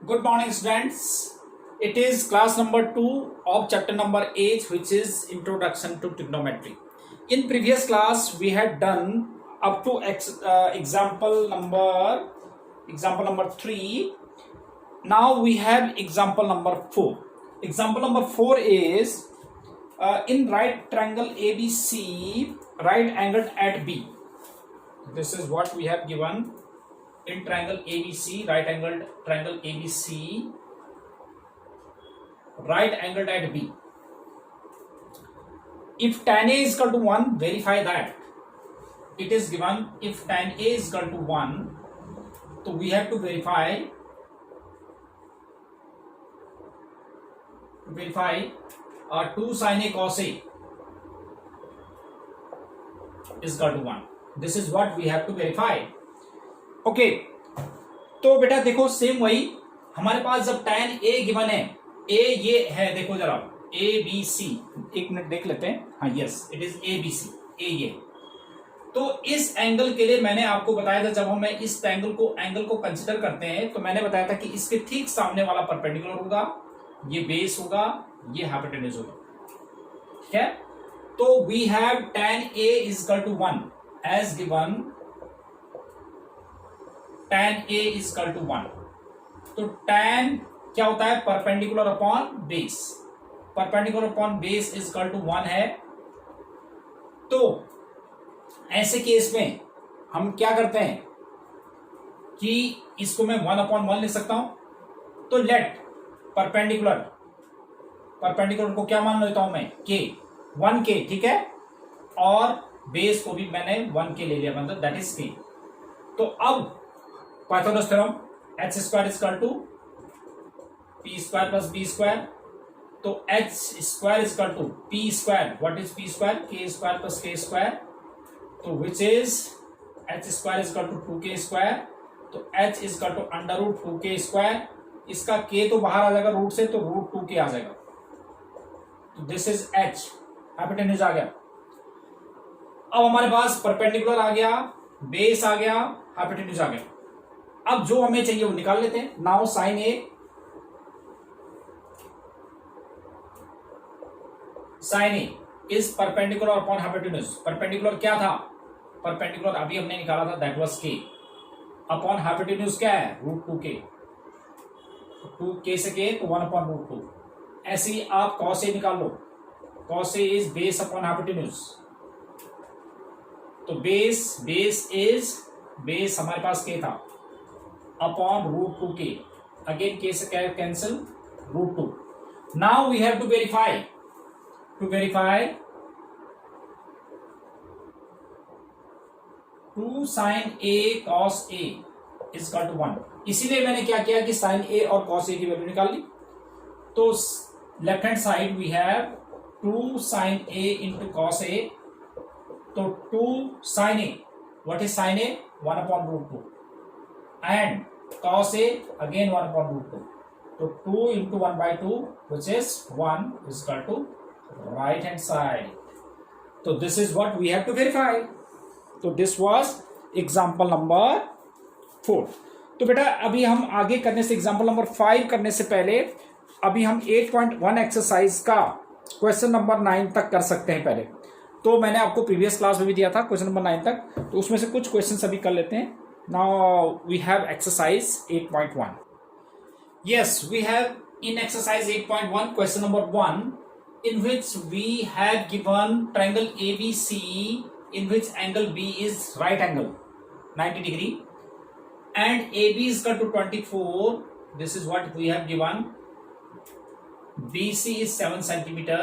Good morning, students. It is class number 2 of chapter number 8, which is Introduction to Trigonometry. In previous class, we had done up to example number 3. Now we have example number 4. Example number 4 is in right triangle ABC, right angled at B. This is what we have given. In triangle ABC, right angled triangle ABC, right angled at B. If tan A is equal to 1, verify that. It is given if tan A is equal to 1, so we have to verify 2 sin A cos A is equal to 1. This is what we have to verify. Okay तो बेटा देखो same वही हमारे पास जब tan A given है, A ये है, देखो जरा A B C, एक मिनट देख लेते हैं. हाँ yes, it is A B C, A ये. तो इस एंगल के लिए मैंने आपको बताया था, जब हम इस एंगल को कंसिडर करते हैं तो मैंने बताया था कि इसके ठीक सामने वाला परपेंडिकुलर होगा, ये बेस होगा, ये हाइपोटेन्यूज होगा. ठीक है, तो we have tan A is equal to 1 as given. tan A is equal to 1. तो tan क्या होता है? Perpendicular upon base. Perpendicular upon base is equal to 1 है. तो ऐसे केस में हम क्या करते हैं कि इसको मैं 1/1 लिख सकता हूं. तो लेट परपेंडिकुलर को क्या मान लेता हूं मैं? k, 1k. ठीक है, और बेस को भी मैंने 1k ले लिया, मतलब दैट इज k. तो अब Pythagoras theorem h square is equal to p square plus b square. तो h square is equal to p square. What is p square? k square plus k square. तो which is h square is equal to 2k square. तो h is equal to under root 2k square. इसका k तो बाहर आ जाएगा root से, तो root 2k आ जाएगा. तो दिस इज h, हाइपोटेन्यूज आ गया. अब हमारे पास परपेंडिकुलर आ गया, बेस आ गया, हाइपोटेन्यूज आ गया. अब जो हमें चाहिए वो निकाल लेते हैं. Now sine A is perpendicular upon hypotenuse. Perpendicular क्या था? परपेंडिकुलर अभी हमने निकाला था, दैट वाज के. अपॉन हाइपोटेन्यूज क्या है? Root 2k. 2k से k तो 1/√2. ऐसे ही आप कॉस ए निकाल लो. Cos A is base upon hypotenuse. तो बेस हमारे पास k था upon root 2k. Again k से क्या cancel, root 2. Now we have to verify 2 sin A cos A is equal to 1. इसीलिए मैंने क्या किया कि sin A और cos A की वैल्यू निकाल ली. तो left hand side we have 2 sin A into cos A. तो 2 sin A, what is sin A? 1/√2. and cos A again 1/√2. So 2 into 1/2, which is 1, is equal to right hand side. So this is what we have to verify. So this was example number 4. तो बेटा अभी हम आगे करने से, example number 5 करने से पहले अभी हम 8.1 एक्सरसाइज का क्वेश्चन नंबर 9 तक कर सकते हैं पहले. तो मैंने आपको प्रीवियस क्लास में भी दिया था क्वेश्चन नंबर 9 तक, तो उसमें से कुछ क्वेश्चन अभी कर लेते हैं. Now we have exercise 8.1. Yes, we have in exercise 8.1 question number 1, in which we have given triangle ABC in which angle B is right angle 90 degree and AB is equal to 24. This is what we have given. BC is 7 centimeter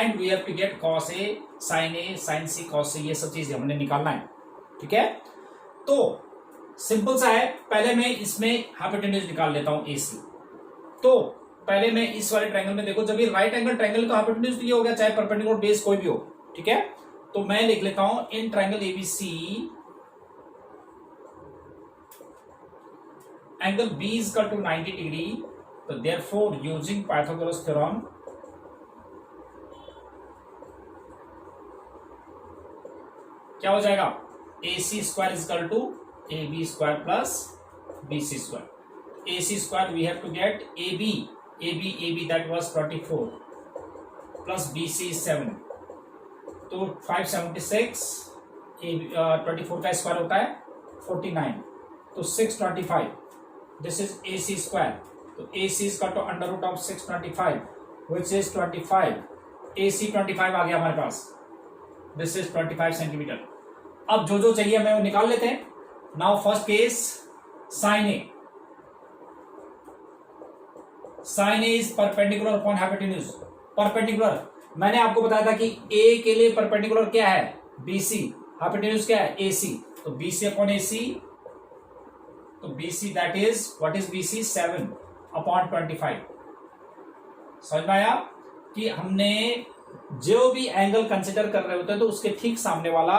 and we have to get cos A, sin C, cos A. ये सब चीजें हमने निकालना है. ठीक है, तो simple सा है. पहले मैं इसमें हाइपोटेन्यूज निकाल लेता हूं AC. तो पहले मैं इस वाले ट्रायंगल में, देखो जब ये राइट एंगल ट्रायंगल का हाइपोटेन्यूज ये हो गया, चाहे परपेंडिकुलर बेस कोई भी हो. ठीक है, तो मैं लिख लेता हूं in triangle ABC angle B is equal to 90 degree. तो देयरफॉर यूजिंग पाइथागोरस थ्योरम क्या हो जाएगा? AC square is equal to AB square plus BC square. AC square we have to get AB that was 24 plus BC is 7, तो 576 24 का square होता है 49, तो 625, this is AC square, तो AC is got to under root of 625 which is 25, AC 25 आ गया हमारे पास, this is 25 centimetre. अब जो चाहिए हमें वो निकाल लेते हैं। Now first case sine A, sine A is perpendicular upon hypotenuse. Perpendicular मैंने आपको बताया था कि ए के लिए परपेंडिकुलर क्या है BC, हाइपोटेन्यूज क्या है AC, तो BC अपॉन AC, तो BC that is what is BC 7 upon 25। समझ में आया कि हमने जो भी एंगल कंसिडर कर रहे होते हैं तो उसके ठीक सामने वाला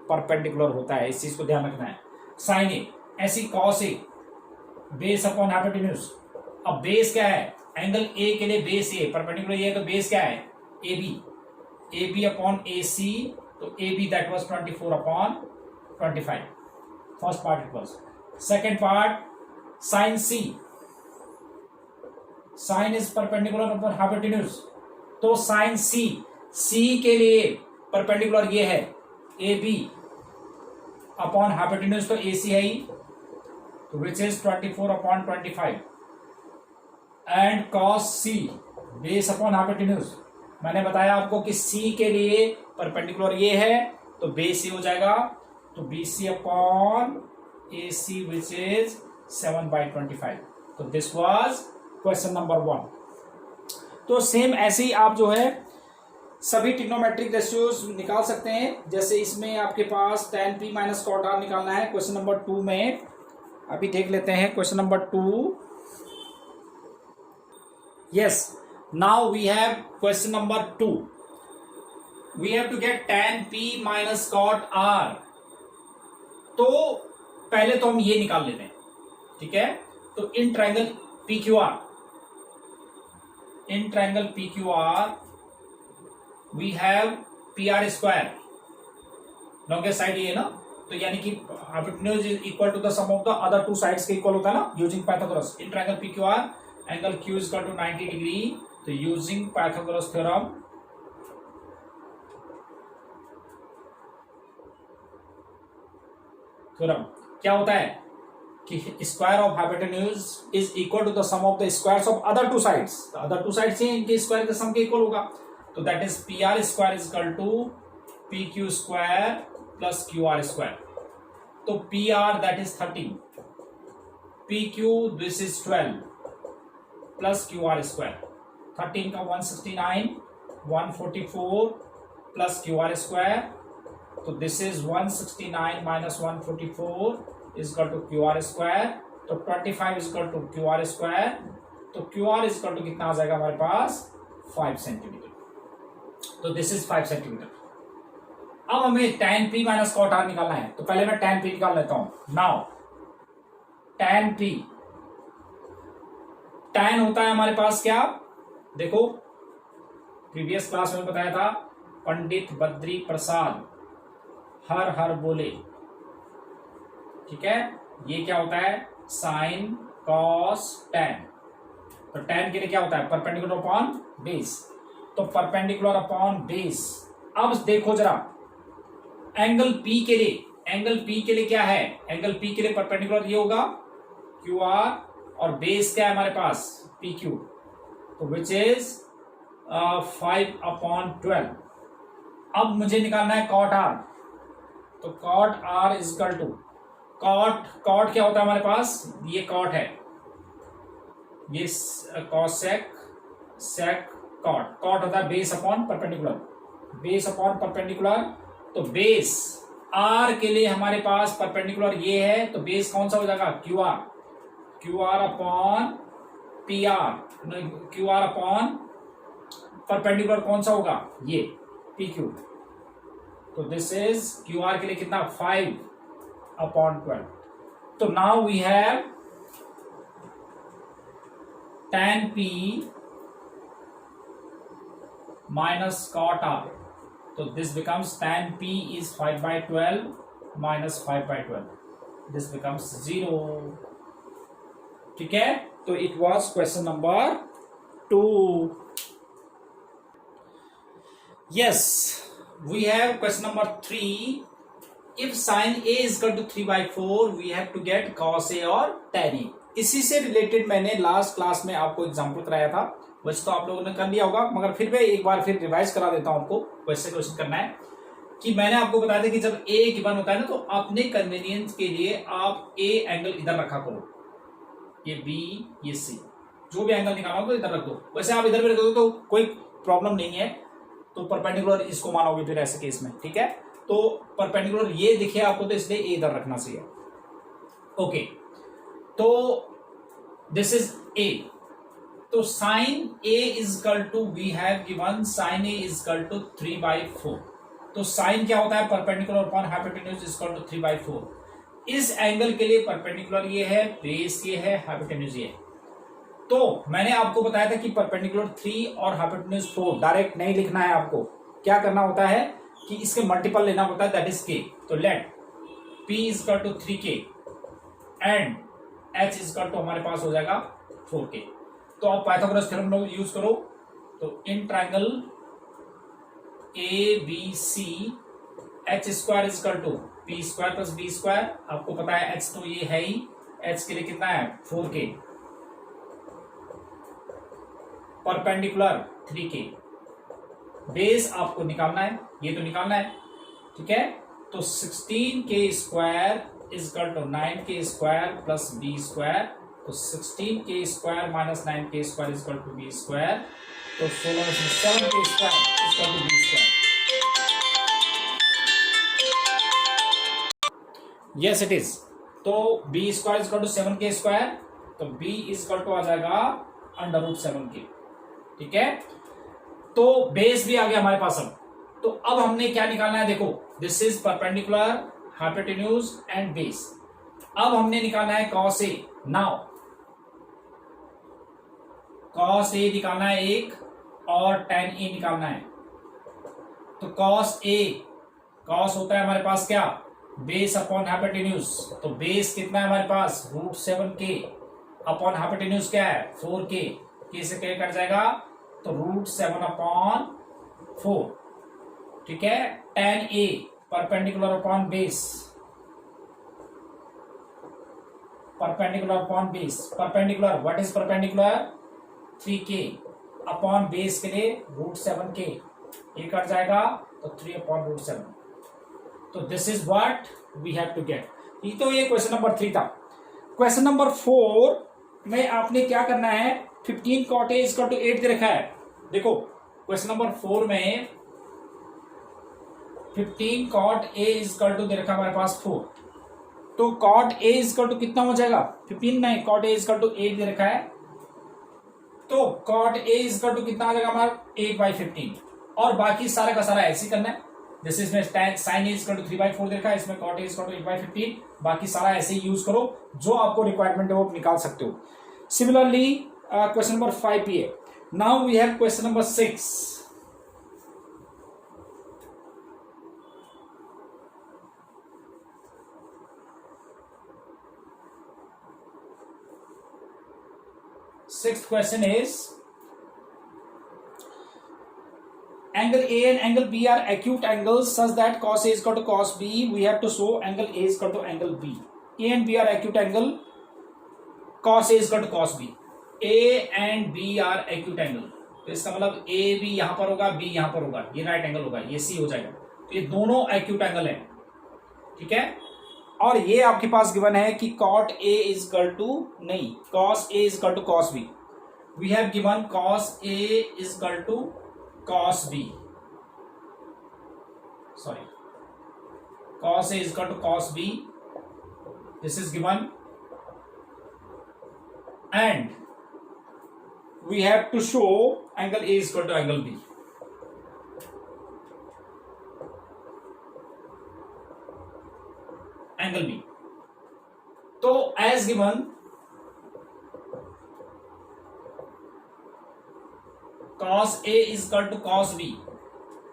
परपेंडिकुलर होता है, इस चीज को ध्यान रखना है। साइन ए, ऐसी cos A, base upon hypotenuse. अब बेस क्या है, एंगल ए के लिए बेस ए, परपेंडिकुलर ये है तो बेस क्या है AB अपॉन AC, तो AB that was 24 upon 25, first part it was. Second part sine C, sine is perpendicular upon hypotenuse, तो साइन C के लिए परपेंडिकुलर ये है AB अपॉन हाइपोटेन्यूज, तो AC है ही, तो which is 24 upon 25, and cos C base upon hypotenuse. मैंने बताया आपको कि C के लिए परपेंडिकुलर ये है तो बेस ये हो जाएगा, तो BC upon AC which is 7/25। तो दिस वाज क्वेश्चन नंबर 1। तो सेम ऐसे ही आप जो है सभी ट्रिग्नोमेट्रिक रेशियोज निकाल सकते हैं। जैसे इसमें आपके पास tan P minus cot R निकालना है क्वेश्चन नंबर 2 में, अभी देख लेते हैं question number 2। Yes, now we have question number 2, we have to get tan P minus cot R। तो पहले तो हम ये निकाल लेते हैं, ठीक है। तो in triangle PQR, in triangle PQR we have PR square, longest side ये ना, तो यानी कि hypotenuse is equal to the sum of the other two sides के इक्वल होता है ना using Pythagoras. In triangle PQR angle Q is equal to 90 degree, तो यूजिंग पाइथागोरस थ्योरम क्या होता है कि square of hypotenuse is equal to the sum of the squares of other two sides, other two sides इनके square के sum के equal होगा, तो that is PR square is equal to PQ square plus QR square. तो PR that is 13, PQ this is 12 plus QR square, 13 का 169, 144 plus QR square, तो this is 169 minus 144 is equal to QR square, तो 25 is equal to QR square, तो QR is equal to कितना आ जाएगा हमारे पास 5 centimetre, तो दिस इज 5 सेंटीमीटर। अब हमें tan P minus cot R निकालना है, तो पहले मैं tan P निकाल लेता हूं। नाउ tan P, tan होता है हमारे पास क्या, देखो प्रीवियस क्लास में बताया था, पंडित बद्री प्रसाद हर हर बोले, ठीक है। ये क्या होता है साइन कॉस tan, तो tan के लिए क्या होता है परपेंडिकुलर अपॉन बेस, तो परपेंडिकुलर अपॉन बेस। अब देखो जरा एंगल P के लिए, एंगल P के लिए क्या है, एंगल P के लिए परपेंडिकुलर ये होगा QR, और बेस क्या है हमारे पास PQ, तो विच इज 5/12। अब मुझे निकालना है cot R, तो cot R is equal to cot क्या होता है हमारे पास, ये cot है, ये cosec sec cot होता है base upon perpendicular, base upon perpendicular. तो बेस R के लिए हमारे पास परपेंडिकुलर ये है, तो बेस कौन सा हो जाएगा QR upon PR, QR upon perpendicular कौन सा होगा ये PQ, तो दिस इज QR के लिए कितना 5/12। तो now we have tan P minus cot R, so this becomes tan P is 5/12 minus 5/12, this becomes 0, ठीक है, तो it was question number 2. Yes, we have question number 3. If sine A is equal to 3/4 we have to get cos A और tan ए. इसी से related मैंने last class में आपको example कराया था, वैसे तो आप लोगों ने कर लिया होगा, मगर फिर मैं एक बार फिर रिवाइज करा देता हूं आपको. वैसे क्वेश्चन करना है कि मैंने आपको बताया था कि जब ए गिवन होता है ना, तो अपने कन्वीनियंस के लिए आप ए एंगल इधर रखा करो, ये बी ये सी, जो भी एंगल निकाला हो इधर रख दो. वैसे आप इधर भी रख दो तो कोई प्रॉब्लम नहीं है, तो परपेंडिकुलर इसको मानोगे फिर ऐसे केस में. ठीक है, तो परपेंडिकुलर ये दिखे आपको, तो इसलिए ए इधर रखना चाहिए. ओके, तो दिस इज ए. तो sine A is equal to, we have given sine A is equal to 3/4. तो साइन क्या होता है, perpendicular upon hypotenuse is equal to 3/4. इस एंगल के लिए परपेंडिकुलर ये है, बेस ये है, हाइपोटेन्यूज ये है. तो मैंने आपको बताया था कि परपेंडिकुलर 3 और हाइपोटेन्यूज 4 डायरेक्ट नहीं लिखना है. आपको क्या करना होता है कि इसके मल्टीपल लेना होता है, दैट इज के. तो let P is equal to 3K and H is equal to हमारे पास हो जाएगा 4K. तो आप पाइथागोरस थ्योरम यूज करो. तो in triangle ABC H square is equal to P square plus B square. आपको पता है H तो ये है ही, H के लिए कितना है 4K, परपेंडिकुलर 3K. बेस आपको निकालना है, ये तो निकालना है. ठीक है, तो 16K square is equal to 9K square plus B square. तो 16K square minus 9K square is equal to B square. तो 16 में 7K square is equal to B square. Yes it is. तो B square is equal to 7K square. तो B is equal to आ जाएगा √7K. ठीक है, तो base भी आ गया हमारे पास. अब तो अब हमने क्या निकालना है, देखो this is perpendicular, hypotenuse and base. अब हमने निकालना है cos A. Now cos A निकालना है एक, और tan ए निकालना है. तो कॉस ए, कॉस होता है हमारे पास क्या, बेस अपॉन हाइपोटेन्यूज. तो बेस कितना है हमारे पास √7K अपॉन हाइपोटेन्यूज क्या है 4K. K से K कट जाएगा, तो √7/4. ठीक है, tan A perpendicular upon base, perpendicular upon base. Perpendicular, what is perpendicular 3K upon base के लिए √7K. ये कट जाएगा तो 3/√7. तो this is what we have to get. तो ये क्वेश्चन नंबर 3 था. क्वेश्चन नंबर 4 में आपने क्या करना है, 15 cot A is equal to 8 दे रखा है. देखो क्वेश्चन नंबर 4 में 15 cot A is equal to दे रखा हमारे पास 4. तो cot A is equal to कितना हो जाएगा, 15 नहीं, cot A is equal to 8 दे रखा है. तो cot A is equal to कितना आ जाएगा हमारा 8/15. और बाकी सारा का सारा ऐसे ही करना है. जैसे इसमें sin A is equal to 3/4 दे रखा है, इसमें cot A is equal to 8/15. बाकी सारा ऐसे ही यूज करो, जो आपको रिक्वायरमेंट है वो निकाल सकते हो. सिमिलरली क्वेश्चन नंबर 5 पे. Now we have question number 6. Sixth question is, angle A and angle B are acute angles such that cos A is equal to cos B. We have to show angle A is equal to angle B. A and B are acute angle, cos A is equal to cos B. A and B are acute angle. तो इसका मतलब A भी यहां पर होगा, B यहां पर होगा, ये राइट एंगल होगा, ये C हो जाएगा. तो ये दोनों acute angle है. ठीक है, और ये आपके पास गिवन है कि cot A is equal to, नहीं, cos A is equal to cos B. We have given cos A is equal to cos B. Sorry, cos A is equal to cos B. This is given, and we have to show angle A is equal to angle B. Angle B. तो as given, cos A is equal to cos B.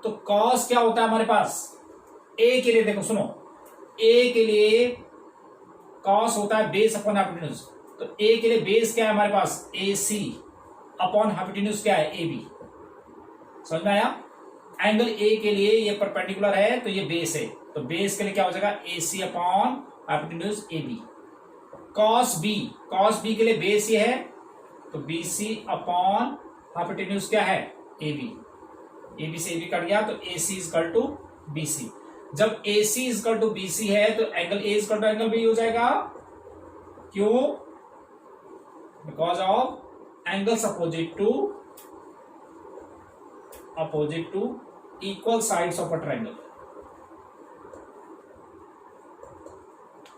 तो cos क्या होता है हमारे पास, A के लिए देखो सुनो, A के लिए cos होता है बेस अपॉन हाइपोटेन्यूज. तो ए के लिए बेस क्या है हमारे पास, ए सी अपॉन हाइपोटेन्यूज क्या है, ए बी। समझ में आया? एंगल ए के लिए ये परपेंडिकुलर है तो ये बेस है, तो बेस के लिए क्या हो जाएगा, A C upon hypotenuse A B. Cos B के लिए बेस ये है तो बी सी अपॉन हाइपोटेन्यूज क्या है, ए बी से ए बी कट गया तो A C is equal to B C. जब A C is equal to B C है तो angle A is equal to angle B हो जाएगा। क्यों? Because of angles opposite to equal sides of a triangle.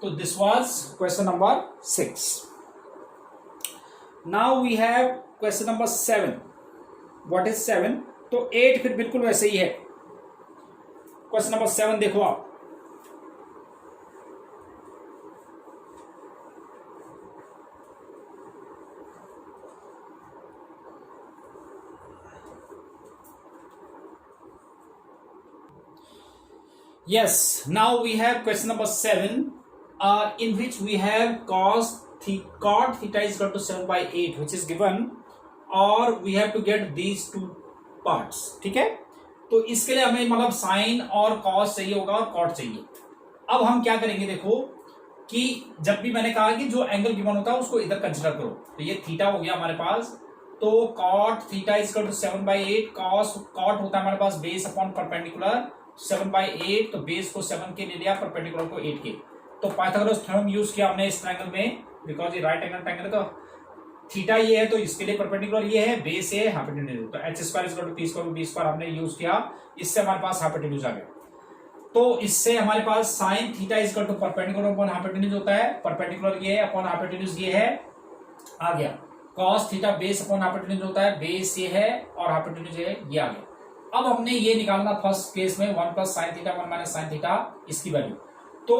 तो this was question number 6। Now we have question number 7। What is 7? तो 8 फिर बिल्कुल वैसे ही है। क्वेश्चन नंबर 7 देखो आप, yes, now we have question number 7 in which we have cot theta is equal to 7/8 which is given, or we have to get these two parts। ठीक है, तो इसके लिए हमें मतलब साइन और कॉस चाहिए होगा और कॉट चाहिए। अब हम क्या करेंगे, देखो कि जब भी मैंने कहा कि जो एंगल गिवन होता है उसको इधर कंसिडर करो, तो ये थीटा हो गया हमारे पास, तो cot theta is equal to 7/8। Cot होता है हमारे पास बेस अपॉन परपेंडिकुलर 7/8, तो बेस को 7 के ले लिया, परपेंडिकुलर को 8 के। तो पाइथागोरस थ्योरम यूज किया हमने इस ट्रायंगल में, बिकॉज ये राइट एंगल ट्रायंगल है तो थीटा ये है तो इसके लिए परपेंडिकुलर ये है, बेस है, हाइपोटेन्यूज, तो h square equal to p square b square हमने यूज किया, इससे हमारे पास हाइपोटेन्यूज आ गया। तो इससे हमारे पास sine theta is equal to perpendicular upon hypotenuse होता है, परपेंडिकुलर ये है अपॉन हाइपोटेन्यूज ये है, आ गया। Cos theta base upon hypotenuse होता है, बेस ये है और हाइपोटेन्यूज ये आ गया। अब हमने ये निकालना फर्स्ट केस में 1 plus sine theta 1 minus sine theta, इसकी वैल्यू। तो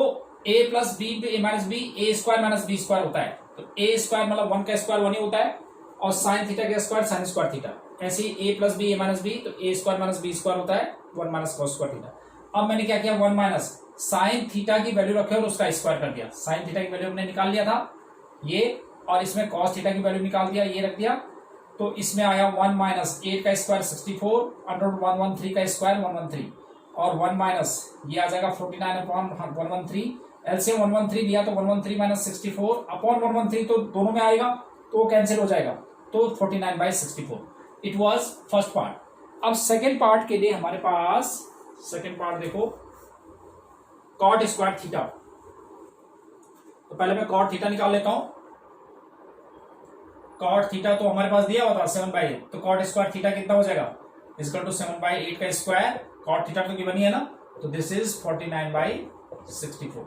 a plus B A minus B, A square minus B square होता है, तो ए स्क्वायर मतलब 1 का स्क्वायर 1 ही होता है, और साइन थीटा का स्क्वायर साइन स्क्वायर थीटा। ऐसे ही a plus B A minus B, तो A square minus B square होता है 1 माइनस कॉस स्क्वायर थीटा। अब मैंने क्या किया, 1 माइनस साइन थीटा की वैल्यू रखे और उसका स्क्वायर कर दिया। साइन थीटा की वैल्यू हमने निकाल लिया था ये, और इसमें कॉस थीटा की वैल्यू निकाल दिया, ये रख दिया। तो इसमें आया 1 माइनस 8 का स्क्वायर 64, अंडर 113 का स्क्वायर 113, और 1 माइनस ये आ जाएगा 49 अपॉन 113। एलसीएम 113 दिया तो 113 माइनस 64 अपॉन 113 तो दोनों में आएगा तो कैंसिल हो जाएगा, तो 49/64। It was first part. अब सेकेंड पार्ट के लिए हमारे पास सेकेंड पार्ट देखो, कॉट स्क्वायर थीटा। तो पहले मैं कॉट थीटा निकाल लेता हूं। कॉट थीटा तो हमारे पास दिया हुआ था 7/8, तो कॉट स्क्वायर थीटा कितना हो जाएगा, इक्वल टू 7/8 का स्क्वायर, कॉट थीटा तो गिवन ही है ना, तो दिस इज 49/64।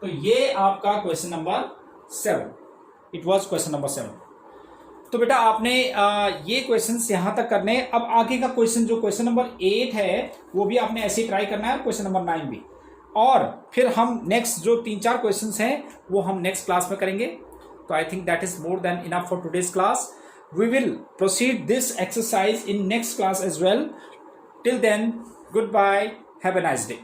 तो ये आपका question number 7, it was question number 7। तो बेटा आपने ये क्वेश्चंस यहां तक करने। अब आगे का क्वेश्चन जो क्वेश्चन नंबर 8 है वो भी आपने ऐसे ही ट्राई करना है, क्वेश्चन नंबर 9 भी, और फिर हम नेक्स्ट जो 3-4 क्वेश्चंस हैं वो हम नेक्स्ट क्लास में करेंगे। तो I think that is more than enough for today's class. We will proceed this exercise in next class as well. Till then, good bye, have a nice day.